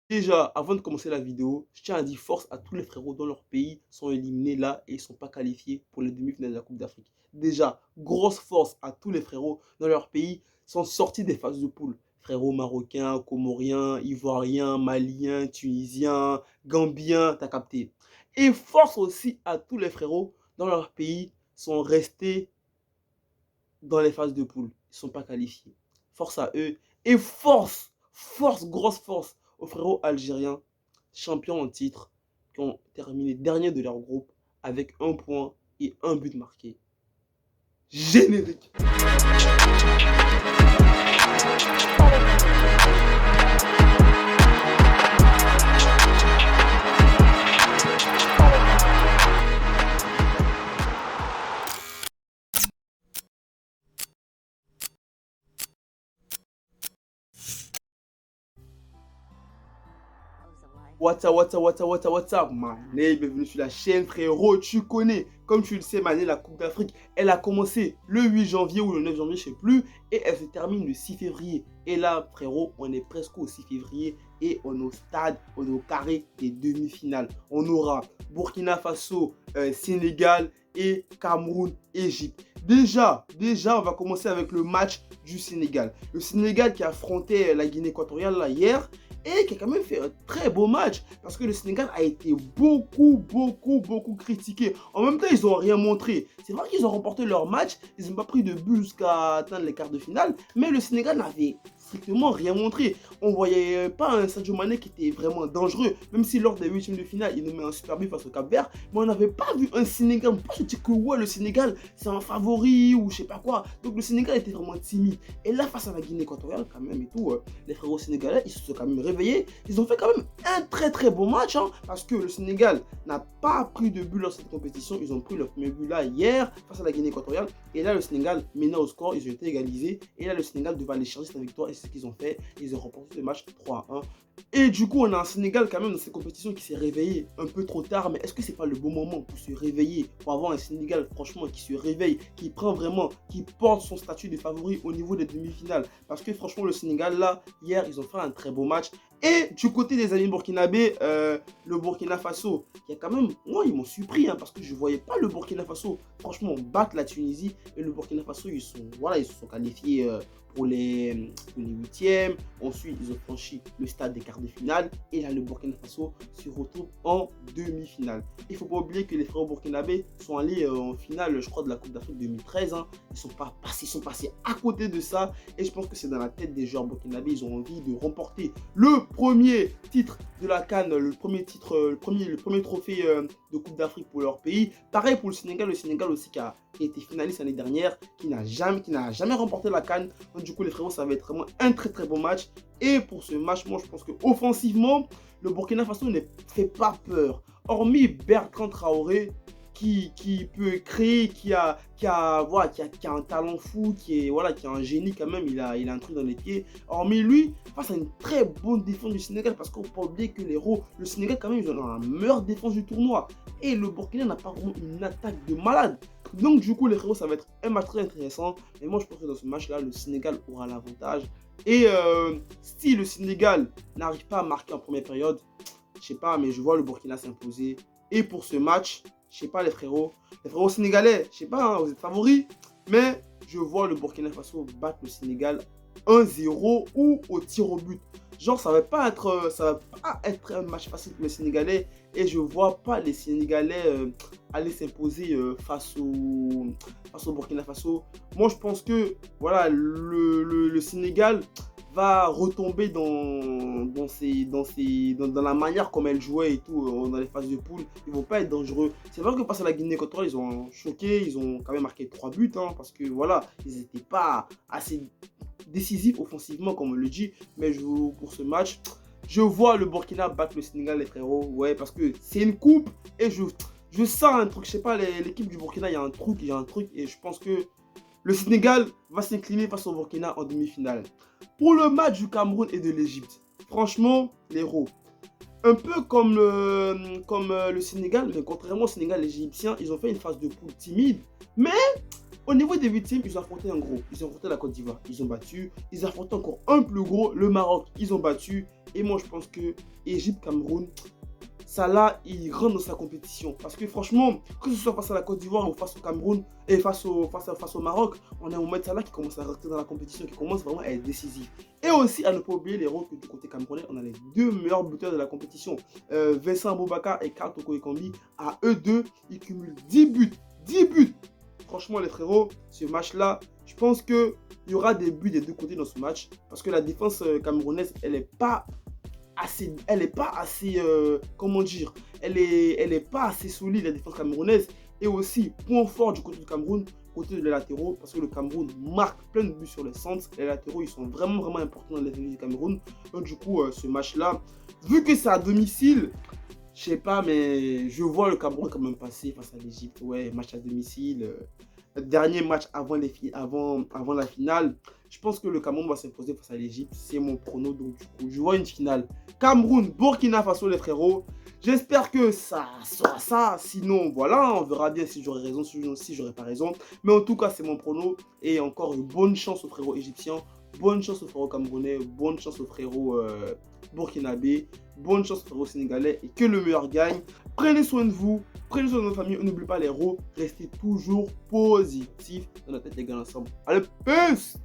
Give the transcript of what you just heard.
Déjà, avant de commencer la vidéo, je tiens à dire force à tous les frérots dont leurs pays sont éliminés là et ne sont pas qualifiés pour les demi-finales de la Coupe d'Afrique. Déjà, grosse force à tous les frérots dont leurs pays sont sortis des phases de poule. Frérots marocains, comoriens, ivoiriens, maliens, tunisiens, gambiens, t'as capté. Et force aussi à tous les frérots dont leurs pays sont restés dans les phases de poule. Ils ne sont pas qualifiés. Force à eux. Et grosse force aux frérots algériens, champions en titre, qui ont terminé dernier de leur groupe avec un point et un but marqué. Générique. What's up, Mané, bienvenue sur la chaîne, frérot, tu connais, comme tu le sais, Mané, la Coupe d'Afrique, elle a commencé le 8 janvier ou le 9 janvier, je sais plus, et elle se termine le 6 février. Et là, frérot, on est presque au 6 février et on est au stade, on est au carré des demi-finales. On aura Burkina Faso, Sénégal et Cameroun, Égypte. Déjà, on va commencer avec le match du Sénégal. Le Sénégal qui affrontait la Guinée équatoriale là, hier, et qui a quand même fait un très beau match parce que le Sénégal a été beaucoup critiqué. En même temps, ils n'ont rien montré. C'est vrai qu'ils ont remporté leur match, ils n'ont pas pris de but jusqu'à atteindre les quarts de finale, mais le Sénégal n'avait strictement rien montré. On voyait pas un Sadio Mané qui était vraiment dangereux, même si lors des huitièmes de finale, il nous met un super but face au Cap-Vert, mais on n'avait pas vu un Sénégal. On peut pas se dire que ouais, le Sénégal, c'est un favori ou je sais pas quoi. Donc le Sénégal était vraiment timide. Et là, face à la Guinée équatoriale, quand même, et tout, les frérots sénégalais, ils se sont quand même réveillés. Ils ont fait quand même un très bon match, hein, parce que le Sénégal n'a pas pris de but dans cette compétition. Ils ont pris leur premier but là hier face à la Guinée équatoriale. Et là, le Sénégal menait au score, ils ont été égalisés. Et là, le Sénégal devait aller chercher cette victoire. Et c'est ce qu'ils ont fait. Ils ont remporté le match 3-1. Et du coup, on a un Sénégal quand même dans cette compétition qui s'est réveillé un peu trop tard. Mais est-ce que c'est pas le bon moment pour se réveiller, pour avoir un Sénégal franchement qui se réveille, qui prend vraiment, qui porte son statut de favori au niveau des demi-finales? Parce que franchement, le Sénégal là, hier, ils ont fait un très beau match. Et du côté des amis burkinabés, le Burkina Faso, il y a quand même, moi ils m'ont surpris, hein, parce que je ne voyais pas le Burkina Faso franchement battre la Tunisie. Et le Burkina Faso, ils se sont qualifiés pour les huitièmes. Ensuite, ils ont franchi le stade des quarts de finale. Et là, le Burkina Faso se retrouve en demi-finale. Il ne faut pas oublier que les frères burkinabés sont allés en finale, je crois, de la Coupe d'Afrique 2013. Hein. Ils sont passés à côté de ça. Et je pense que c'est dans la tête des joueurs burkinabés. Ils ont envie de remporter le premier titre de la CAN, le premier trophée de Coupe d'Afrique pour leur pays. Pareil pour le Sénégal aussi qui a été finaliste l'année dernière, qui n'a jamais remporté la CAN. Donc du coup les frérots, ça va être vraiment un très bon match. Et pour ce match, moi je pense que offensivement, le Burkina Faso ne fait pas peur. Hormis Bertrand Traoré, qui peut créer, qui a un talent fou, qui a un génie quand même, il a un truc dans les pieds. Hormis lui, face à une très bonne défense du Sénégal, parce qu'on ne peut pas oublier que le Sénégal quand même, ils ont la meilleure défense du tournoi. Et le Burkina n'a pas vraiment une attaque de malade. Donc du coup les frérots, ça va être un match très intéressant. Mais moi je pense que dans ce match-là, le Sénégal aura l'avantage. Et si le Sénégal n'arrive pas à marquer en première période, je sais pas, mais je vois le Burkina s'imposer. Et pour ce match, je sais pas les frérots sénégalais, je sais pas, hein, vous êtes favoris, mais je vois le Burkina Faso battre le Sénégal 1-0 ou au tir au but. Genre ça va pas être un match facile pour les Sénégalais et je vois pas les Sénégalais aller s'imposer face au Burkina Faso. Moi je pense que voilà le Sénégal va retomber dans la manière comme elle jouait et tout dans les phases de poule. Ils vont pas être dangereux. C'est vrai que face à la Guinée équatoriale, ils ont choqué, ils ont quand même marqué 3 buts, hein, parce que voilà, ils n'étaient pas assez décisifs offensivement, comme on le dit. Mais pour ce match, je vois le Burkina battre le Sénégal, les frérots. Ouais, parce que c'est une coupe et je sens un truc. Je sais pas, l'équipe du Burkina, il y a un truc et je pense que le Sénégal va s'incliner face au Burkina en demi-finale. Pour le match du Cameroun et de l'Égypte, franchement, les héros, un peu comme le Sénégal, mais contrairement au Sénégal, les Égyptiens, ils ont fait une phase de poule timide. Mais Au niveau des huitièmes, ils ont affronté un gros. Ils ont affronté la Côte d'Ivoire. Ils ont battu. Ils ont affronté encore un plus gros, le Maroc. Ils ont battu. Et moi, je pense que Égypte-Cameroun, ça là, il rentre dans sa compétition. Parce que franchement, que ce soit face à la Côte d'Ivoire ou face au Cameroun et face au Maroc, on a Mohamed Salah qui commence à rentrer dans la compétition, qui commence vraiment à être décisif. Et aussi, à ne pas oublier les rôles que du côté camerounais, on a les deux meilleurs buteurs de la compétition. Vincent Aboubakar et Karl Toko Ekambi. À eux deux, ils cumulent 10 buts. 10 buts. Franchement, les frérots, ce match-là, je pense qu'il y aura des buts des deux côtés dans ce match. Parce que la défense camerounaise, elle n'est pas assez, comment dire, elle est pas assez solide, la défense camerounaise. Et aussi, point fort du côté du Cameroun, côté des latéraux, parce que le Cameroun marque plein de buts sur le centre. Les latéraux, ils sont vraiment, vraiment importants dans les du Cameroun. Donc du coup, ce match-là, vu que c'est à domicile, je sais pas, mais je vois le Cameroun quand même passer face à l'Égypte. Ouais, match à domicile. Dernier match avant la finale. Je pense que le Cameroun va s'imposer face à l'Égypte. C'est mon prono. Donc, du coup, je vois une finale. Cameroun, Burkina Faso, les frérots. J'espère que ça sera ça. Sinon, voilà, on verra bien si j'aurai raison, si j'aurai pas raison. Mais en tout cas, c'est mon prono. Et encore une bonne chance aux frérots égyptiens. Bonne chance aux frérots camerounais. Bonne chance aux frérots burkinabés. Bonne chance aux frérots sénégalais. Et que le meilleur gagne. Prenez soin de vous. Prenez soin de votre famille. N'oubliez pas les héros. Restez toujours positifs dans la tête, les gars, ensemble. Allez, peace!